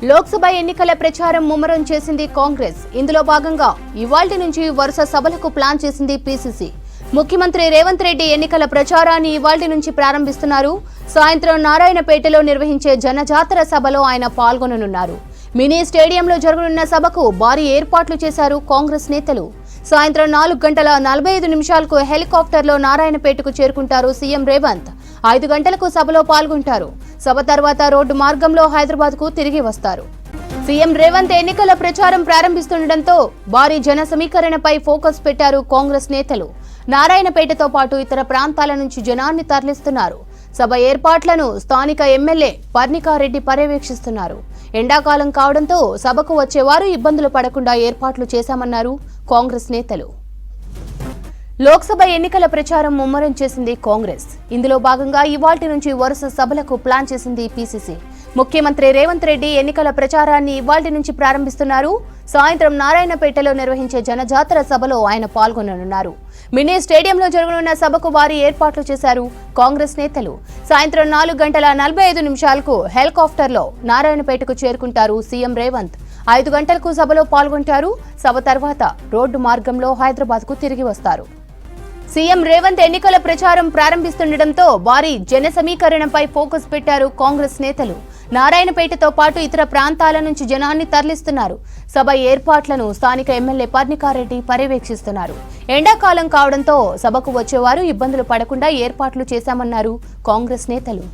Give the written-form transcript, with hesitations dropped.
లోక్సభ ఎన్నికల ప్రచారం ముమ్మరం చేసింది కాంగ్రెస్. ఇందులో భాగంగా ఇవాల్టి నుంచి వరుస సభలకు ప్లాన్ చేసింది పీసీసీ. ముఖ్యమంత్రి రేవంత్ రెడ్డి ఎన్నికల ప్రచారాన్ని ఇవాల్టి నుంచి ప్రారంభిస్తున్నారు. సాయంత్రం నారాయణపేటలో నిర్వహించే జనజాతర సభలో ఆయన పాల్గొననున్నారు. మినీ స్టేడియంలో జరగనున్న సభకు భారీ ఏర్పాట్లు చేశారు కాంగ్రెస్ నేతలు. సాయంత్రం 4:45 హెలికాప్టర్లో నారాయణపేటకు చేరుకుంటారు సీఎం రేవంత్. 5 గంటలకు సభలో పాల్గొంటారు. సభ తర్వాత రోడ్డు మార్గంలో హైదరాబాద్కు తిరిగి వస్తారు. సీఎం రేవంత్ ఎన్నికల ప్రచారం ప్రారంభిస్తుండటంతో భారీ జన సమీకరణపై ఫోకస్ పెట్టారు కాంగ్రెస్ నేతలు. నారాయణపేటతో పాటు ఇతర ప్రాంతాల నుంచి జనాన్ని తరలిస్తున్నారు. సభ ఏర్పాట్లను స్థానిక ఎమ్మెల్యే పర్ణికారెడ్డి పర్యవేక్షిస్తున్నారు. ఎండాకాలం కావడంతో సభకు వచ్చేవారు ఇబ్బందులు పడకుండా ఏర్పాట్లు చేశామన్నారు కాంగ్రెస్ నేతలు. లోక్సభ ఎన్నికల ప్రచారం ముమ్మరం చేసింది కాంగ్రెస్. ఇందులో భాగంగా ఇవాల్టి నుంచి వరుస సభలకు ప్లాన్ చేసింది పీసీసీ. ముఖ్యమంత్రి రేవంత్ రెడ్డి ఎన్నికల ప్రచారాన్ని ఇవాల్టి నుంచి ప్రారంభిస్తున్నారు. సాయంత్రం నారాయణపేటలో నిర్వహించే జనజాతర సభలో ఆయన పాల్గొననున్నారు. మినీ స్టేడియంలో జరగనున్న సభకు భారీ ఏర్పాట్లు చేశారు కాంగ్రెస్ నేతలు. సాయంత్రం 4:45 హెలికాప్టర్లో నారాయణపేటకు చేరుకుంటారు సీఎం రేవంత్. 5 గంటలకు సభలో పాల్గొంటారు. సభ తర్వాత రోడ్డు మార్గంలో హైదరాబాద్కు తిరిగి వస్తారు. సీఎం రేవంత్ ఎన్నికల ప్రచారం ప్రారంభిస్తుండటంతో భారీ జన సమీకరణపై ఫోకస్ పెట్టారు కాంగ్రెస్ నేతలు. నారాయణపేటతో పాటు ఇతర ప్రాంతాల నుంచి జనాన్ని తరలిస్తున్నారు. సభ ఏర్పాట్లను స్థానిక ఎమ్మెల్యే పర్ణికారెడ్డి పర్యవేక్షిస్తున్నారు. ఎండాకాలం కావడంతో సభకు వచ్చేవారు ఇబ్బందులు పడకుండా ఏర్పాట్లు చేశామన్నారు కాంగ్రెస్ నేతలు.